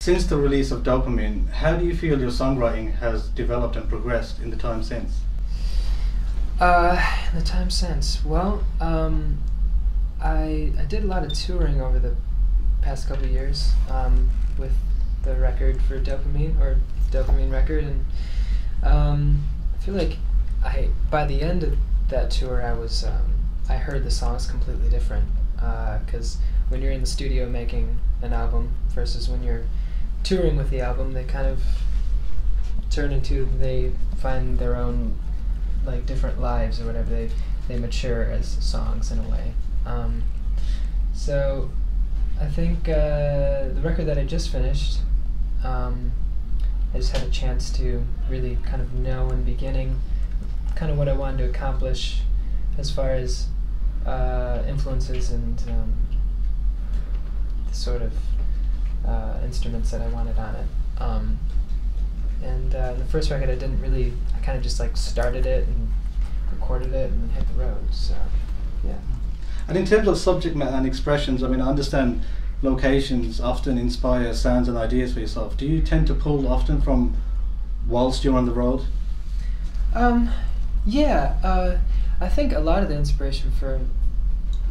Since the release of Dopamine, how do you feel your songwriting has developed and progressed in the time since? The time since, well, I did a lot of touring over the past couple of years with the record for Dopamine, or Dopamine record, and I feel like by the end of that tour I heard the songs completely different, because when you're in the studio making an album versus when you're touring with the album, they kind of they find their own like different lives or whatever. They mature as songs in a way. So I think the record that I just finished, I just had a chance to really kind of know in the beginning kind of what I wanted to accomplish as far as influences and the sort of instruments that I wanted on it. And the first record I kind of just like started it and recorded it and then hit the road, so yeah. And in terms of subject matter and expressions, I mean, I understand locations often inspire sounds and ideas for yourself. Do you tend to pull often from whilst you're on the road? Yeah, I think a lot of the inspiration for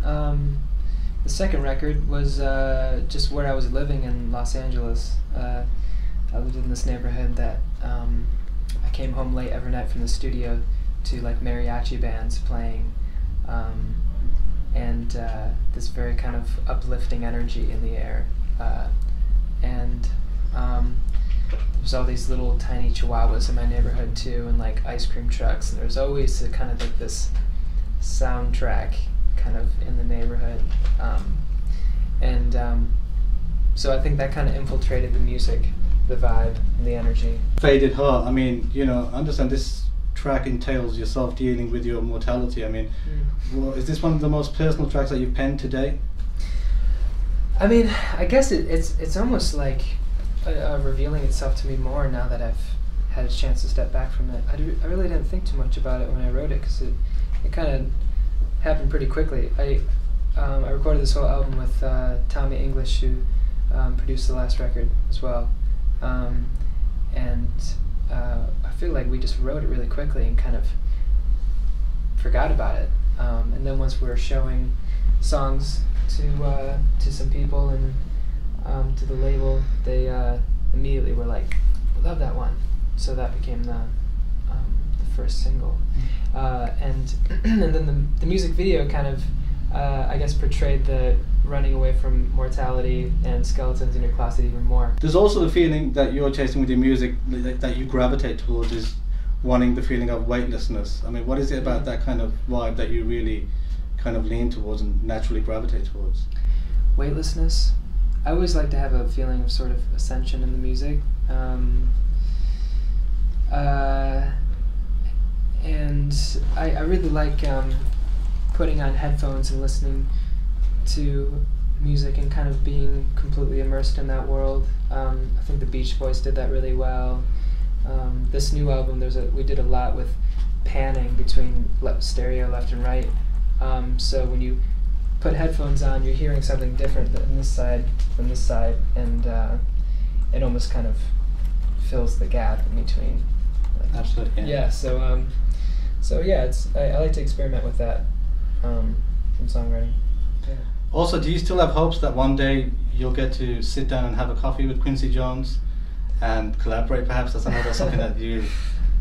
the second record was just where I was living in Los Angeles. I lived in this neighborhood that I came home late every night from the studio to like mariachi bands playing, and this very kind of uplifting energy in the air. And there was all these little tiny chihuahuas in my neighborhood too, and like ice cream trucks, and there was always a kind of like this soundtrack kind of in the neighborhood. So I think that kind of infiltrated the music, the vibe, and the energy. Faded Heart, I mean, you know, I understand this track entails yourself dealing with your mortality. I mean, is this one of the most personal tracks that you've penned today? I mean, I guess it's almost like revealing itself to me more now that I've had a chance to step back from it. I really didn't think too much about it when I wrote it, because it kind of happened pretty quickly. I recorded this whole album with Tommy English, who produced the last record as well, and I feel like we just wrote it really quickly and kind of forgot about it. And then once we were showing songs to some people and to the label, they immediately were like, "We love that one." So that became the first single, and then the music video kind of I guess portrayed the running away from mortality and skeletons in your closet even more. There's also the feeling that you're chasing with your music that you gravitate towards is wanting the feeling of weightlessness. I mean, what is it about that kind of vibe that you really kind of lean towards and naturally gravitate towards? Weightlessness. I always like to have a feeling of sort of ascension in the music. And I really like putting on headphones and listening to music and kind of being completely immersed in that world. I think the Beach Boys did that really well. This new album, we did a lot with panning between stereo left and right. So when you put headphones on, you're hearing something different than this side from this side, and it almost kind of fills the gap in between. Absolutely. Yeah. So yeah, I like to experiment with that from songwriting. Yeah. Also, do you still have hopes that one day you'll get to sit down and have a coffee with Quincy Jones and collaborate perhaps? That's something that you...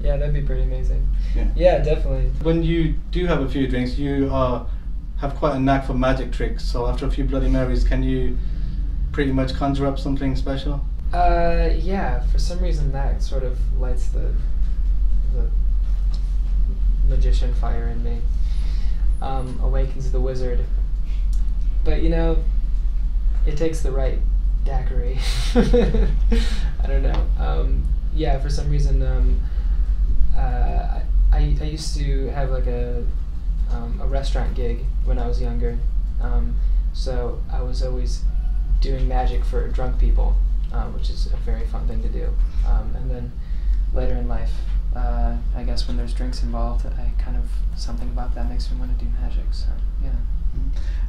Yeah, that'd be pretty amazing. Yeah. Yeah, definitely. When you do have a few drinks, you have quite a knack for magic tricks. So after a few Bloody Marys, can you pretty much conjure up something special? Yeah, for some reason that sort of lights the magician fire in me. Awakens the wizard. But you know, it takes the right daiquiri. I don't know. Yeah, for some reason, I used to have like a restaurant gig when I was younger. So I was always doing magic for drunk people, which is a very fun thing to do. And then later in life, I guess when there's drinks involved, something about that makes me want to do magic. So yeah.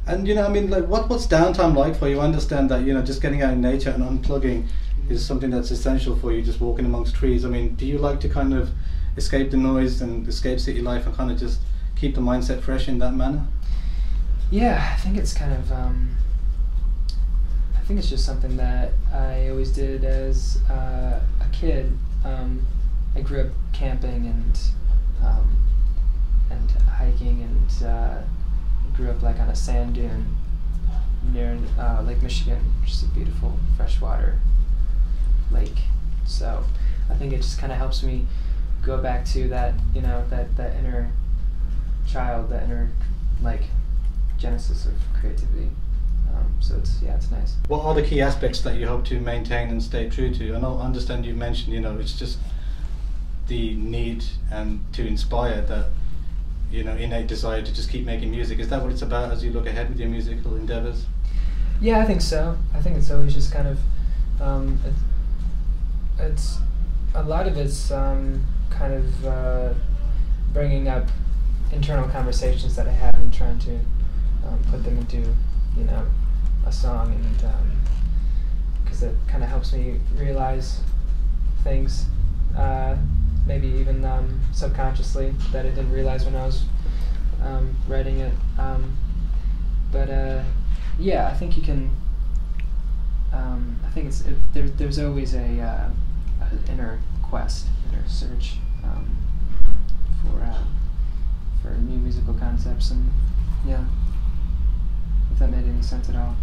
And you know, I mean, like, what's downtime like for you? I understand that, you know, just getting out in nature and unplugging is something that's essential for you, just walking amongst trees. I mean, do you like to kind of escape the noise and escape city life and kind of just keep the mindset fresh in that manner? Yeah, I think it's kind of, I think it's just something that I always did as a kid. I grew up camping and hiking, and grew up like on a sand dune near Lake Michigan, which is a beautiful freshwater lake. So I think it just kind of helps me go back to that, you know, that inner child, that inner like genesis of creativity. So it's nice. What are the key aspects that you hope to maintain and stay true to? I understand you mentioned, you know, it's just the need and to inspire, that, you know, innate desire to just keep making music. Is that what it's about as you look ahead with your musical endeavors? Yeah, I think so. I think it's always just kind of, it's a lot of it's kind of bringing up internal conversations that I have and trying to put them into, you know, a song, and because it kind of helps me realize things, maybe even subconsciously, that I didn't realize when I was writing it. But yeah, I think you can. I think there's always a inner quest, inner search for new musical concepts, and yeah, if that made any sense at all.